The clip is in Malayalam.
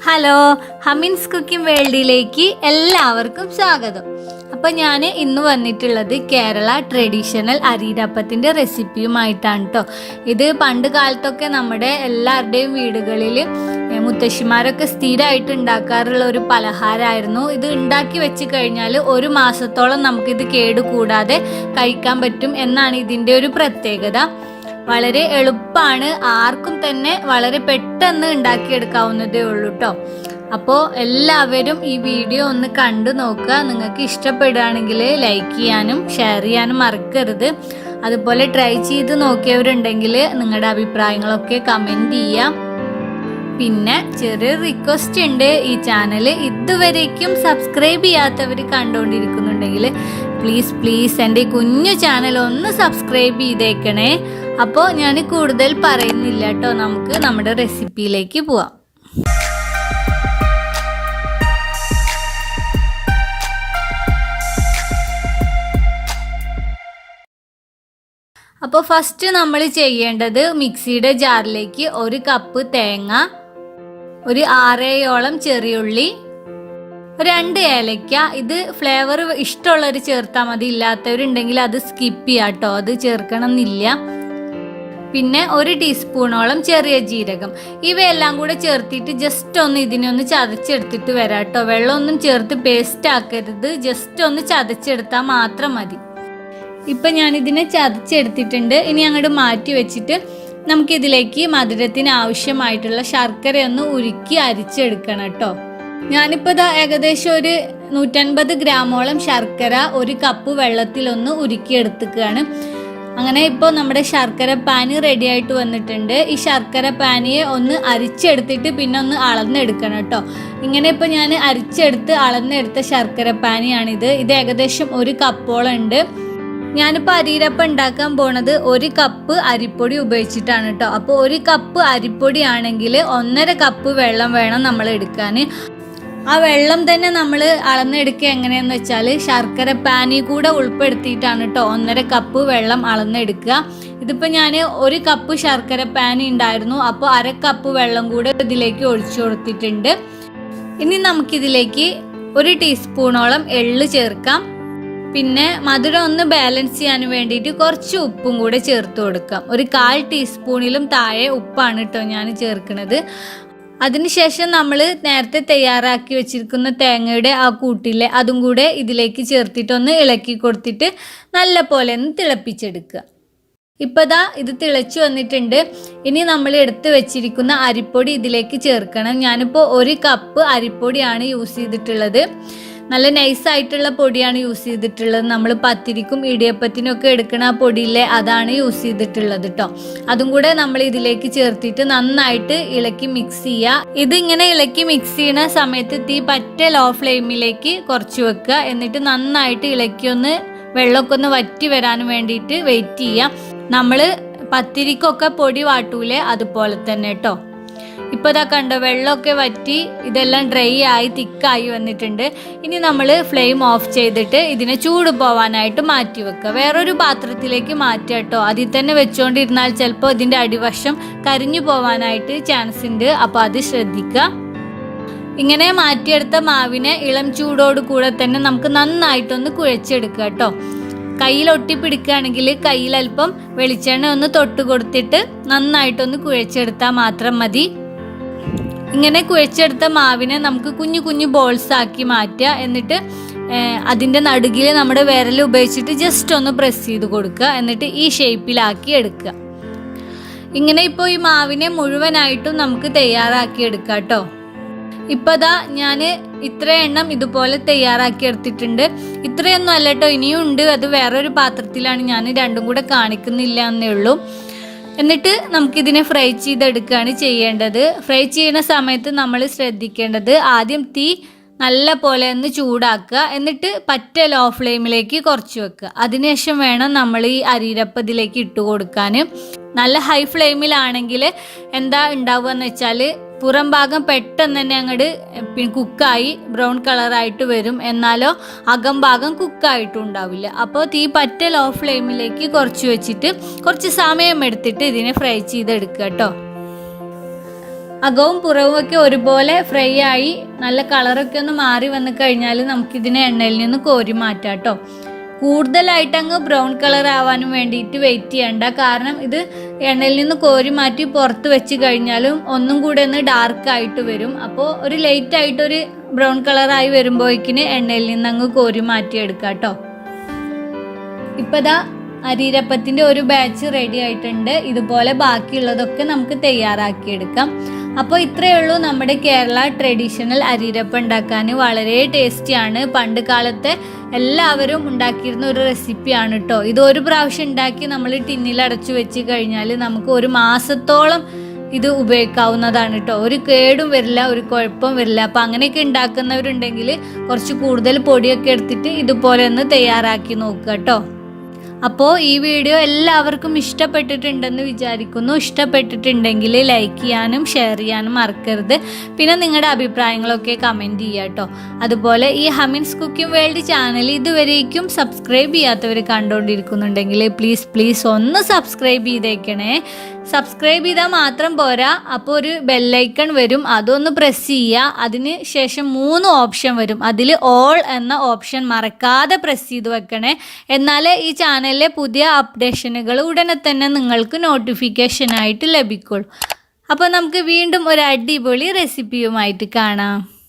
ഹലോ, ഹമിൻസ് കുക്കിംഗ് വേൾഡിലേക്ക് എല്ലാവർക്കും സ്വാഗതം. അപ്പോൾ ഞാൻ ഇന്ന് വന്നിട്ടുള്ളത് കേരള ട്രഡീഷണൽ അരീരപ്പത്തിൻ്റെ റെസിപ്പിയുമായിട്ടാണ് കേട്ടോ. ഇത് പണ്ട് കാലത്തൊക്കെ നമ്മുടെ എല്ലാവരുടെയും വീടുകളിൽ മുത്തശ്ശിമാരൊക്കെ സ്ഥിരമായിട്ട് ഉണ്ടാക്കാറുള്ള ഒരു പലഹാരമായിരുന്നു. ഇത് ഉണ്ടാക്കി വെച്ച് കഴിഞ്ഞാൽ ഒരു മാസത്തോളം നമുക്കിത് കേടുകൂടാതെ കഴിക്കാൻ പറ്റും എന്നാണ് ഇതിൻ്റെ ഒരു പ്രത്യേകത. വളരെ എളുപ്പമാണ്, ആർക്കും തന്നെ വളരെ പെട്ടെന്ന് ഉണ്ടാക്കിയെടുക്കാവുന്നതേ ഉള്ളൂ കേട്ടോ. അപ്പോൾ എല്ലാവരും ഈ വീഡിയോ ഒന്ന് കണ്ടു നോക്കുക. നിങ്ങൾക്ക് ഇഷ്ടപ്പെടുകയാണെങ്കിൽ ലൈക്ക് ചെയ്യാനും ഷെയർ ചെയ്യാനും മറക്കരുത്. അതുപോലെ ട്രൈ ചെയ്ത് നോക്കിയവരുണ്ടെങ്കിൽ നിങ്ങളുടെ അഭിപ്രായങ്ങളൊക്കെ കമൻറ്റ് ചെയ്യാം. പിന്നെ ചെറിയൊരു റിക്വസ്റ്റ് ഉണ്ട്, ഈ ചാനൽ ഇതുവരേക്കും സബ്സ്ക്രൈബ് ചെയ്യാത്തവർ കണ്ടുകൊണ്ടിരിക്കുന്നുണ്ടെങ്കിൽ പ്ലീസ് എൻ്റെ കുഞ്ഞു ചാനൽ ഒന്ന് സബ്സ്ക്രൈബ് ചെയ്തേക്കണേ. അപ്പോൾ ഞാൻ കൂടുതൽ പറയുന്നില്ല കേട്ടോ, നമുക്ക് നമ്മുടെ റെസിപ്പിയിലേക്ക് പോവാം. അപ്പോൾ ഫസ്റ്റ് നമ്മൾ ചെയ്യേണ്ടത് മിക്സിയുടെ ജാറിലേക്ക് 1 കപ്പ് തേങ്ങ, ഒരു 6-7 ചെറിയുള്ളി, 2 ഏലക്ക. ഇത് ഫ്ലേവർ ഇഷ്ടമുള്ളവർ ചേർത്താൽ മതി, ഇല്ലാത്തവരുണ്ടെങ്കിൽ അത് സ്കിപ്പ് ചെയ്യാം കേട്ടോ, അത് ചേർക്കണം എന്നില്ല. പിന്നെ 1 ടീസ്പൂണോളം ചെറിയ ജീരകം. ഇവയെല്ലാം കൂടെ ചേർത്തിട്ട് ജസ്റ്റ് ഒന്ന് ഇതിനൊന്ന് ചതച്ചെടുത്തിട്ട് വരാം കേട്ടോ. വെള്ളമൊന്നും ചേർത്ത് പേസ്റ്റ് ആക്കരുത്, ജസ്റ്റ് ഒന്ന് ചതച്ചെടുത്താൽ മാത്രം മതി. ഇപ്പം ഞാനിതിനെ ചതച്ചെടുത്തിട്ടുണ്ട്. ഇനി അങ്ങോട്ട് മാറ്റി വെച്ചിട്ട് നമുക്കിതിലേക്ക് മധുരത്തിന് ആവശ്യമായിട്ടുള്ള ശർക്കരയൊന്ന് ഉരുക്കി അരിച്ചെടുക്കണം കേട്ടോ. ഞാനിപ്പോൾ ഇതാ ഏകദേശം ഒരു 150 ഗ്രാമോളം ശർക്കര 1 കപ്പ് വെള്ളത്തിലൊന്ന് ഉരുക്കിയെടുത്തുകയാണ്. അങ്ങനെ ഇപ്പോൾ നമ്മുടെ ശർക്കര പാനി റെഡി ആയിട്ട് വന്നിട്ടുണ്ട്. ഈ ശർക്കര പാനിയെ ഒന്ന് അരിച്ചെടുത്തിട്ട് പിന്നെ ഒന്ന് അളന്നെടുക്കണം കേട്ടോ. ഇങ്ങനെ ഇപ്പോൾ ഞാൻ അരിച്ചെടുത്ത് അളന്നെടുത്ത ശർക്കര പാനിയാണിത്. ഇത് ഏകദേശം 1 കപ്പോളം ഉണ്ട്. ഞാനിപ്പോൾ അരീരപ്പം ഉണ്ടാക്കാൻ പോണത് 1 കപ്പ് അരിപ്പൊടി ഉപയോഗിച്ചിട്ടാണ് കേട്ടോ. അപ്പോൾ 1 കപ്പ് അരിപ്പൊടി ആണെങ്കിൽ 1.5 കപ്പ് വെള്ളം വേണം നമ്മൾ എടുക്കാൻ. ആ വെള്ളം തന്നെ നമ്മൾ അളന്നെടുക്കുക എങ്ങനെയാന്ന് വെച്ചാൽ ശർക്കര പാനി കൂടെ ഉൾപ്പെടുത്തിയിട്ടാണ് കേട്ടോ 1.5 കപ്പ് വെള്ളം അളന്നെടുക്കുക. ഇതിപ്പോൾ ഞാൻ 1 കപ്പ് ശർക്കര പാനി ഉണ്ടായിരുന്നു, അപ്പോൾ 1/2 കപ്പ് വെള്ളം കൂടെ ഇതിലേക്ക് ഒഴിച്ചു കൊടുത്തിട്ടുണ്ട്. ഇനി നമുക്കിതിലേക്ക് 1 ടീസ്പൂണോളം എള്ള് ചേർക്കാം. പിന്നെ മധുരം ഒന്ന് ബാലൻസ് ചെയ്യാൻ വേണ്ടിയിട്ട് കുറച്ച് ഉപ്പും കൂടെ ചേർത്ത് കൊടുക്കാം. ഒരു 1/4 ടീസ്പൂണിലും താഴെ ഉപ്പാണ് കേട്ടോ ഞാൻ ചേർക്കുന്നത്. അതിനുശേഷം നമ്മൾ നേരത്തെ തയ്യാറാക്കി വെച്ചിരിക്കുന്ന തേങ്ങയുടെ ആ കൂട്ടിലെ അതും കൂടെ ഇതിലേക്ക് ചേർത്തിട്ടൊന്ന് ഇളക്കി കൊടുത്തിട്ട് നല്ല പോലെ ഒന്ന് തിളപ്പിച്ചെടുക്കുക. ഇപ്പോൾ ദാ ഇത് തിളച്ചു വന്നിട്ടുണ്ട്. ഇനി നമ്മൾ എടുത്ത് വെച്ചിരിക്കുന്ന അരിപ്പൊടി ഇതിലേക്ക് ചേർക്കണം. ഞാനിപ്പോൾ 1 കപ്പ് അരിപ്പൊടിയാണ് യൂസ് ചെയ്തിട്ടുള്ളത്. നല്ല നൈസായിട്ടുള്ള പൊടിയാണ് യൂസ് ചെയ്തിട്ടുള്ളത്. നമ്മൾ പത്തിരിക്കും ഇടിയപ്പത്തിനും ഒക്കെ എടുക്കണ ആ പൊടിയില്ലേ, അതാണ് യൂസ് ചെയ്തിട്ടുള്ളത് കേട്ടോ. അതും കൂടെ നമ്മൾ ഇതിലേക്ക് ചേർത്തിട്ട് നന്നായിട്ട് ഇളക്കി മിക്സ് ചെയ്യുക. ഇതിങ്ങനെ ഇളക്കി മിക്സ് ചെയ്യുന്ന സമയത്ത് തീ പറ്റ ലോ ഫ്ലെയിമിലേക്ക് കുറച്ച് വെക്കുക. എന്നിട്ട് നന്നായിട്ട് ഇളക്കി ഒന്ന് വെള്ളമൊക്കെ ഒന്ന് വറ്റി വരാൻ വേണ്ടിയിട്ട് വെയിറ്റ് ചെയ്യുക. നമ്മൾ പത്തിരിക്കൊക്കെ പൊടി വാട്ടൂലേ, അതുപോലെ തന്നെ കേട്ടോ. ഇപ്പോൾ ഇതാ കണ്ടോ, വെള്ളമൊക്കെ വറ്റി ഇതെല്ലാം ഡ്രൈ ആയി തിക്കായി വന്നിട്ടുണ്ട്. ഇനി നമ്മൾ ഫ്ലെയിം ഓഫ് ചെയ്തിട്ട് ഇതിനെ ചൂട് പോവാനായിട്ട് മാറ്റി വെക്കുക. വേറൊരു പാത്രത്തിലേക്ക് മാറ്റുക കേട്ടോ. അതിൽ തന്നെ വെച്ചുകൊണ്ടിരുന്നാൽ ചിലപ്പോൾ ഇതിൻ്റെ അടിവശം കരിഞ്ഞു പോവാനായിട്ട് ചാൻസ് ഉണ്ട്, അപ്പോൾ അത് ശ്രദ്ധിക്കുക. ഇങ്ങനെ മാറ്റിയെടുത്ത മാവിനെ ഇളം ചൂടോട് കൂടെ തന്നെ നമുക്ക് നന്നായിട്ടൊന്ന് കുഴച്ചെടുക്കുക കേട്ടോ. കയ്യിൽ ഒട്ടിപ്പിടിക്കുകയാണെങ്കിൽ കയ്യിൽ അല്പം വെളിച്ചെണ്ണ ഒന്ന് തൊട്ട് കൊടുത്തിട്ട് നന്നായിട്ടൊന്ന് കുഴച്ചെടുത്താൽ മാത്രം മതി. ഇങ്ങനെ കുഴച്ചെടുത്ത മാവിനെ നമുക്ക് കുഞ്ഞു കുഞ്ഞു ബോൾസ് ആക്കി മാറ്റുക. എന്നിട്ട് അതിൻ്റെ നടുകിൽ നമ്മുടെ വിരൽ ഉപയോഗിച്ചിട്ട് ജസ്റ്റ് ഒന്ന് പ്രസ് ചെയ്ത് കൊടുക്കുക. എന്നിട്ട് ഈ ഷേപ്പിലാക്കി എടുക്കുക. ഇങ്ങനെ ഇപ്പോൾ ഈ മാവിനെ മുഴുവനായിട്ടും നമുക്ക് തയ്യാറാക്കി എടുക്കാം കേട്ടോ. ഇപ്പോൾ ദാ ഞാൻ ഇത്ര എണ്ണം ഇതുപോലെ തയ്യാറാക്കി എടുത്തിട്ടുണ്ട്. ഇത്രയൊന്നും അല്ല കേട്ടോ, ഇനിയും ഉണ്ട്. അത് വേറൊരു പാത്രത്തിലാണ്, ഞാൻ രണ്ടും കൂടെ കാണിക്കുന്നില്ല എന്നേ ഉള്ളൂ. എന്നിട്ട് നമുക്കിതിനെ ഫ്രൈ ചെയ്തെടുക്കുകയാണ് ചെയ്യേണ്ടത്. ഫ്രൈ ചെയ്യുന്ന സമയത്ത് നമ്മൾ ശ്രദ്ധിക്കേണ്ടത് ആദ്യം തീ നല്ല പോലെ ഒന്ന് ചൂടാക്കുക. എന്നിട്ട് പറ്റ ലോ ഫ്ലെയിമിലേക്ക് കുറച്ച് വെക്കുക. അതിനുശേഷം വേണം നമ്മൾ ഈ അരീരപ്പം ഇതിലേക്ക് ഇട്ട് കൊടുക്കാൻ. നല്ല ഹൈ ഫ്ലെയിമിലാണെങ്കിൽ എന്താ ഉണ്ടാവുക എന്ന് വെച്ചാൽ പുറം ഭാഗം പെട്ടെന്ന് തന്നെ അങ്ങോട്ട് കുക്കായി ബ്രൗൺ കളറായിട്ട് വരും. എന്നാലോ അകം ഭാഗം കുക്കായിട്ടും ഉണ്ടാവില്ല. അപ്പോൾ തീ പറ്റ ലോ ഫ്ലെയിമിലേക്ക് കുറച്ച് വെച്ചിട്ട് കുറച്ച് സമയം എടുത്തിട്ട് ഇതിനെ ഫ്രൈ ചെയ്തെടുക്കുക കേട്ടോ. അകവും പുറവും ഒക്കെ ഒരുപോലെ ഫ്രൈ ആയി നല്ല കളറൊക്കെ ഒന്ന് മാറി വന്നു കഴിഞ്ഞാൽ നമുക്കിതിനെ എണ്ണയിൽ നിന്ന് കോരി മാറ്റാം കേട്ടോ. കൂടുതലായിട്ട് അങ്ങ് ബ്രൗൺ കളർ ആവാനും വേണ്ടിയിട്ട് വെയിറ്റ് ചെയ്യണ്ട. കാരണം ഇത് എണ്ണയിൽ നിന്ന് കോരി മാറ്റി പുറത്ത് വെച്ച് കഴിഞ്ഞാലും ഒന്നും കൂടെ ഒന്ന് ഡാർക്ക് ആയിട്ട് വരും. അപ്പോൾ ഒരു ലൈറ്റ് ആയിട്ടൊരു ബ്രൗൺ കളറായി വരുമ്പോഴേക്കിന് എണ്ണയിൽ നിന്ന് അങ്ങ് കോരി മാറ്റി എടുക്കാം കേട്ടോ. ഇപ്പം ദാ അരിരപ്പത്തിൻ്റെ ഒരു ബാച്ച് റെഡി ആയിട്ടുണ്ട്. ഇതുപോലെ ബാക്കിയുള്ളതൊക്കെ നമുക്ക് തയ്യാറാക്കിയെടുക്കാം. അപ്പോൾ ഇത്രയേ ഉള്ളൂ നമ്മുടെ കേരള ട്രഡീഷണൽ അരിരപ്പം ഉണ്ടാക്കാൻ. വളരെ ടേസ്റ്റിയാണ്. പണ്ട് കാലത്തെ എല്ലാവരും ഉണ്ടാക്കിയിരുന്ന ഒരു റെസിപ്പിയാണ് കേട്ടോ. ഇത് ഒരു പ്രാവശ്യം ഉണ്ടാക്കി നമ്മൾ ടിന്നിൽ അടച്ചു വെച്ച് കഴിഞ്ഞാൽ നമുക്ക് ഒരു മാസത്തോളം ഇത് ഉപയോഗിക്കാവുന്നതാണ് കേട്ടോ. ഒരു കേടും വരില്ല, ഒരു കുഴപ്പവും വരില്ല. അപ്പം അങ്ങനെയൊക്കെ ഉണ്ടാക്കുന്നവരുണ്ടെങ്കിൽ കുറച്ച് കൂടുതൽ പൊടിയൊക്കെ എടുത്തിട്ട് ഇതുപോലെ ഒന്ന് തയ്യാറാക്കി നോക്കുക കേട്ടോ. അപ്പോൾ ഈ വീഡിയോ എല്ലാവർക്കും ഇഷ്ടപ്പെട്ടിട്ടുണ്ടെന്ന് വിചാരിക്കുന്നു. ഇഷ്ടപ്പെട്ടിട്ടുണ്ടെങ്കിൽ ലൈക്ക് ചെയ്യാനും ഷെയർ ചെയ്യാനും മറക്കരുത്. പിന്നെ നിങ്ങളുടെ അഭിപ്രായങ്ങളൊക്കെ കമൻറ്റ് ചെയ്യുക കേട്ടോ. അതുപോലെ ഈ ഹമീൻസ് കുക്കിംഗ് വേൾഡ് ചാനൽ ഇതുവരേക്കും സബ്സ്ക്രൈബ് ചെയ്യാത്തവർ കണ്ടുകൊണ്ടിരിക്കുന്നുണ്ടെങ്കിൽ പ്ലീസ് ഒന്ന് സബ്സ്ക്രൈബ് ചെയ്തേക്കണേ. സബ്സ്ക്രൈബ് ചെയ്താൽ മാത്രം പോരാ, അപ്പോൾ ഒരു ബെല്ലൈക്കൺ വരും, അതൊന്ന് പ്രസ് ചെയ്യുക. അതിന് ശേഷം 3 ഓപ്ഷൻ വരും. അതിൽ ഓൾ എന്ന ഓപ്ഷൻ മറക്കാതെ പ്രസ് ചെയ്ത് വെക്കണേ. എന്നാലേ ഈ ചാനലിലെ പുതിയ അപ്ഡേഷനുകൾ ഉടനെ തന്നെ നിങ്ങൾക്ക് നോട്ടിഫിക്കേഷനായിട്ട് ലഭിക്കുള്ളൂ. അപ്പോൾ നമുക്ക് വീണ്ടും ഒരു അടിപൊളി റെസിപ്പിയുമായിട്ട് കാണാം.